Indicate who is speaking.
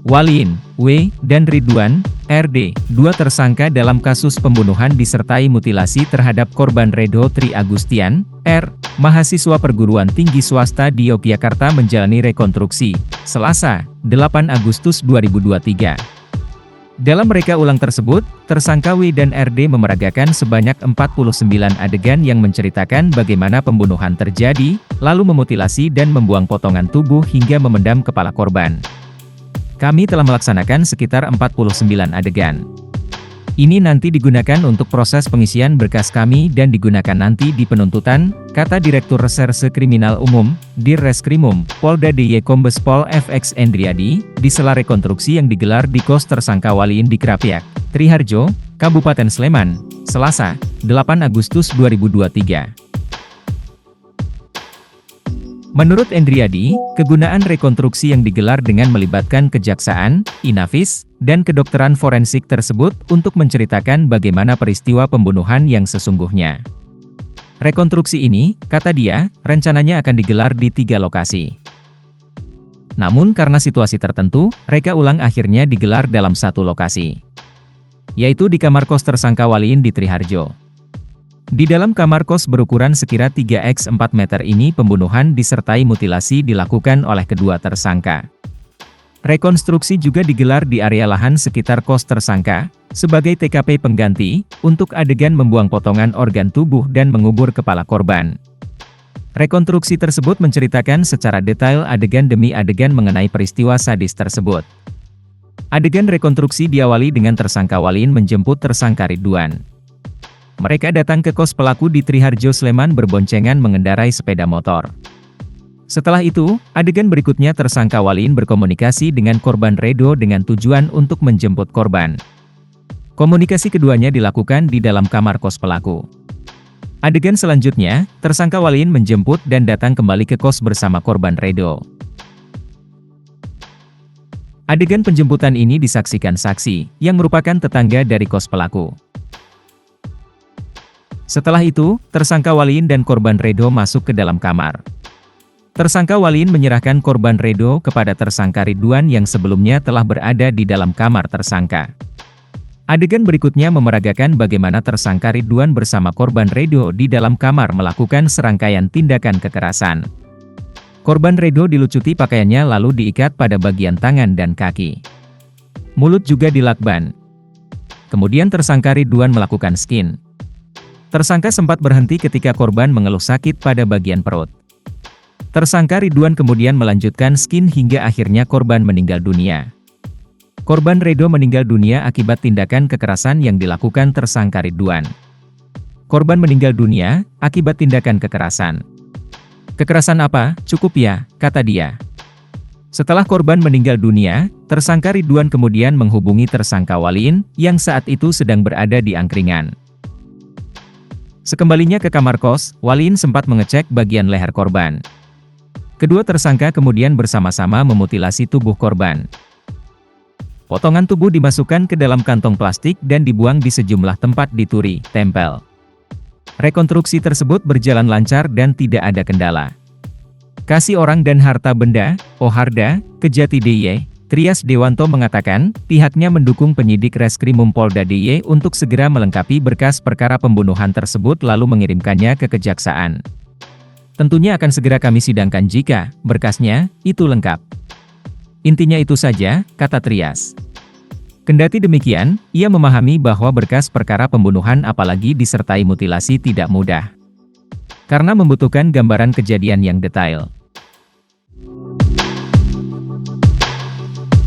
Speaker 1: Waliin, W, dan Ridwan, RD, dua tersangka dalam kasus pembunuhan disertai mutilasi terhadap korban Redo Tri Agustian, R, mahasiswa perguruan tinggi swasta di Yogyakarta menjalani rekonstruksi, Selasa, 8 Agustus 2023. Dalam reka ulang tersebut, tersangka W dan RD memeragakan sebanyak 49 adegan yang menceritakan bagaimana pembunuhan terjadi, lalu memutilasi dan membuang potongan tubuh hingga memendam kepala korban. Kami telah melaksanakan sekitar 49 adegan. Ini nanti digunakan untuk proses pengisian berkas kami dan digunakan nanti di penuntutan, kata Direktur Reserse Kriminal Umum, Dirreskrimum, Polda DIY Kombes Pol FX Endriadi, di sela rekonstruksi yang digelar di kos tersangka Waliin di Krapyak, Triharjo, Kabupaten Sleman, Selasa, 8 Agustus 2023. Menurut Endriadi, kegunaan rekonstruksi yang digelar dengan melibatkan kejaksaan, Inavis, dan kedokteran forensik tersebut untuk menceritakan bagaimana peristiwa pembunuhan yang sesungguhnya. Rekonstruksi ini, kata dia, rencananya akan digelar di 3 lokasi. Namun karena situasi tertentu, reka ulang akhirnya digelar dalam 1 lokasi, yaitu di kamar kos tersangka Waliin di Triharjo. Di dalam kamar kos berukuran sekira 3x 4 meter ini pembunuhan disertai mutilasi dilakukan oleh kedua tersangka. Rekonstruksi juga digelar di area lahan sekitar kos tersangka, sebagai TKP pengganti, untuk adegan membuang potongan organ tubuh dan mengubur kepala korban. Rekonstruksi tersebut menceritakan secara detail adegan demi adegan mengenai peristiwa sadis tersebut. Adegan rekonstruksi diawali dengan tersangka Waliin menjemput tersangka Ridwan. Mereka datang ke kos pelaku di Triharjo Sleman berboncengan mengendarai sepeda motor. Setelah itu, adegan berikutnya tersangka Waliin berkomunikasi dengan korban Redo dengan tujuan untuk menjemput korban. Komunikasi keduanya dilakukan di dalam kamar kos pelaku. Adegan selanjutnya, tersangka Waliin menjemput dan datang kembali ke kos bersama korban Redo. Adegan penjemputan ini disaksikan saksi, yang merupakan tetangga dari kos pelaku. Setelah itu, tersangka Waliin dan korban Redo masuk ke dalam kamar. Tersangka Waliin menyerahkan korban Redo kepada tersangka Ridwan yang sebelumnya telah berada di dalam kamar tersangka. Adegan berikutnya memeragakan bagaimana tersangka Ridwan bersama korban Redo di dalam kamar melakukan serangkaian tindakan kekerasan. Korban Redo dilucuti pakaiannya lalu diikat pada bagian tangan dan kaki. Mulut juga dilakban. Kemudian tersangka Ridwan melakukan skin. Tersangka sempat berhenti ketika korban mengeluh sakit pada bagian perut. Tersangka Ridwan kemudian melanjutkan skin hingga akhirnya korban meninggal dunia. Korban Redo meninggal dunia akibat tindakan kekerasan yang dilakukan tersangka Ridwan. Korban meninggal dunia akibat tindakan kekerasan. Kekerasan apa? Cukup ya, kata dia. Setelah korban meninggal dunia, tersangka Ridwan kemudian menghubungi tersangka Waliin, yang saat itu sedang berada di angkringan. Sekembalinya ke kamar kos, Waliin sempat mengecek bagian leher korban. Kedua tersangka kemudian bersama-sama memutilasi tubuh korban. Potongan tubuh dimasukkan ke dalam kantong plastik dan dibuang di sejumlah tempat di Turi, Tempel. Rekonstruksi tersebut berjalan lancar dan tidak ada kendala. Kasih Orang dan Harta Benda, Oharda, Kejati DIY, Trias Dewanto mengatakan, pihaknya mendukung penyidik Reskrimum Polda DIY untuk segera melengkapi berkas perkara pembunuhan tersebut lalu mengirimkannya ke kejaksaan. Tentunya akan segera kami sidangkan jika berkasnya itu lengkap. Intinya itu saja, kata Trias. Kendati demikian, ia memahami bahwa berkas perkara pembunuhan apalagi disertai mutilasi tidak mudah. Karena membutuhkan gambaran kejadian yang detail.